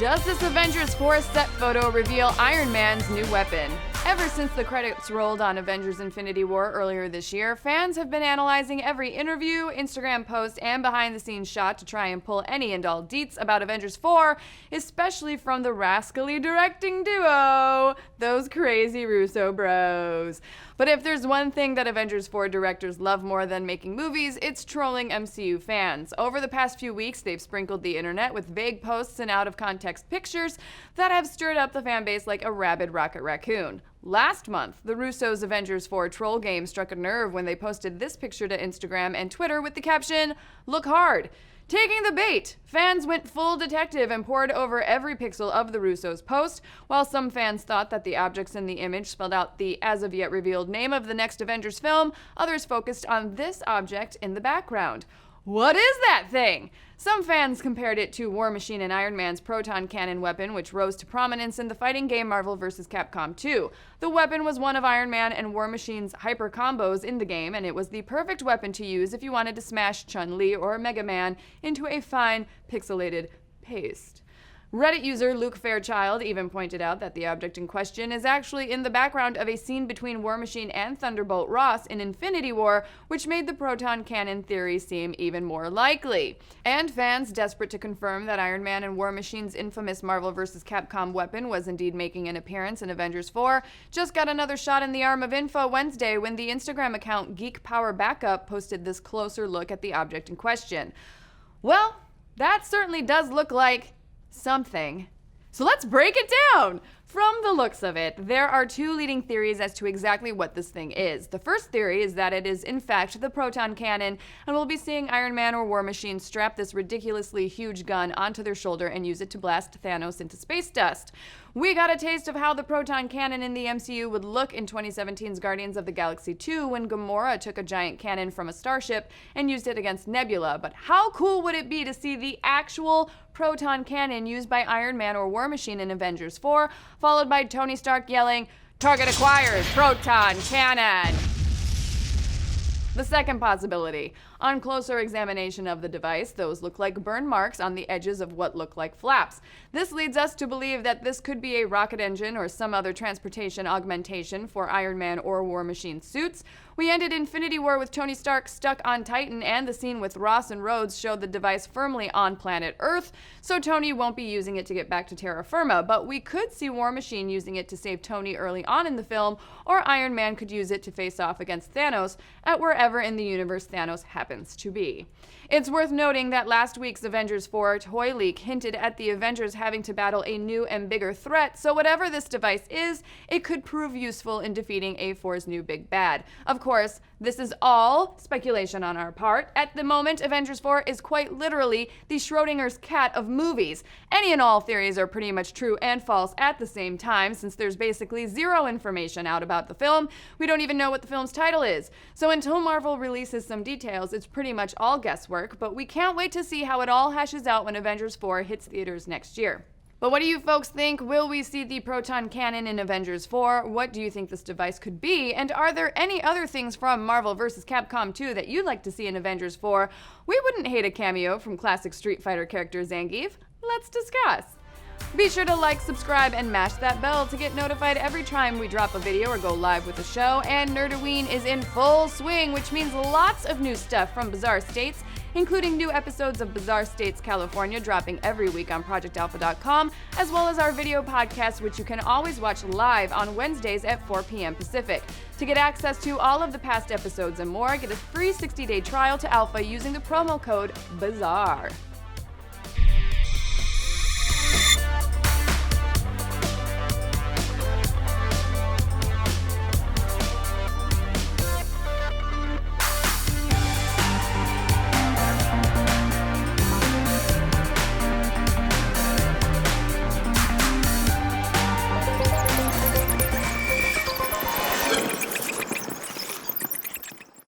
Does this Avengers 4 set photo reveal Iron Man's new weapon? Ever since the credits rolled on Avengers Infinity War earlier this year, fans have been analyzing every interview, Instagram post, and behind-the-scenes shot to try and pull any and all deets about Avengers 4, especially from the rascally directing duo, those crazy Russo bros. But if there's one thing that Avengers 4 directors love more than making movies, it's trolling MCU fans. Over the past few weeks, they've sprinkled the internet with vague posts and out-of-context pictures that have stirred up the fanbase like a rabid rocket raccoon. Last month, the Russos' Avengers 4 troll game struck a nerve when they posted this picture to Instagram and Twitter with the caption, "Look hard." Taking the bait, fans went full detective and pored over every pixel of the Russos' post. While some fans thought that the objects in the image spelled out the as-of-yet revealed name of the next Avengers film, others focused on this object in the background. What is that thing? Some fans compared it to War Machine and Iron Man's Proton Cannon weapon, which rose to prominence in the fighting game Marvel vs. Capcom 2. The weapon was one of Iron Man and War Machine's hyper combos in the game, and it was the perfect weapon to use if you wanted to smash Chun-Li or Mega Man into a fine, pixelated paste. Reddit user Luke Fairchild even pointed out that the object in question is actually in the background of a scene between War Machine and Thunderbolt Ross in Infinity War, which made the Proton Cannon theory seem even more likely. And fans, desperate to confirm that Iron Man and War Machine's infamous Marvel vs. Capcom weapon was indeed making an appearance in Avengers 4, just got another shot in the arm of info Wednesday when the Instagram account Geek Power Backup posted this closer look at the object in question. Well, that certainly does look like something. So let's break it down! From the looks of it, there are two leading theories as to exactly what this thing is. The first theory is that it is in fact the Proton Cannon, and we'll be seeing Iron Man or War Machine strap this ridiculously huge gun onto their shoulder and use it to blast Thanos into space dust. We got a taste of how the Proton Cannon in the MCU would look in 2017's Guardians of the Galaxy 2 when Gamora took a giant cannon from a starship and used it against Nebula, but how cool would it be to see the actual Proton Cannon used by Iron Man or War Machine in Avengers 4, followed by Tony Stark yelling, "Target acquired, Proton Cannon!" The second possibility. On closer examination of the device, those look like burn marks on the edges of what look like flaps. This leads us to believe that this could be a rocket engine or some other transportation augmentation for Iron Man or War Machine suits. We ended Infinity War with Tony Stark stuck on Titan, and the scene with Ross and Rhodes showed the device firmly on planet Earth, so Tony won't be using it to get back to terra firma, but we could see War Machine using it to save Tony early on in the film, or Iron Man could use it to face off against Thanos at wherever in the universe Thanos happens to be. It's worth noting that last week's Avengers 4 toy leak hinted at the Avengers having to battle a new and bigger threat, so whatever this device is, it could prove useful in defeating A4's new big bad. Of course, this is all speculation on our part. At the moment, Avengers 4 is quite literally the Schrodinger's cat of movies. Any and all theories are pretty much true and false at the same time, since there's basically zero information out about the film. We don't even know what the film's title is. So until Marvel releases some details, it's pretty much all guesswork, but we can't wait to see how it all hashes out when Avengers 4 hits theaters next year. But what do you folks think? Will we see the Proton Cannon in Avengers 4? What do you think this device could be? And are there any other things from Marvel vs. Capcom 2 that you'd like to see in Avengers 4? We wouldn't hate a cameo from classic Street Fighter character Zangief. Let's discuss. Be sure to like, subscribe, and mash that bell to get notified every time we drop a video or go live with a show. And Nerdoween is in full swing, which means lots of new stuff from Bizarre States, including new episodes of Bizarre States California dropping every week on ProjectAlpha.com, as well as our video podcast, which you can always watch live on Wednesdays at 4 p.m. Pacific. To get access to all of the past episodes and more, get a free 60-day trial to Alpha using the promo code BIZARRE.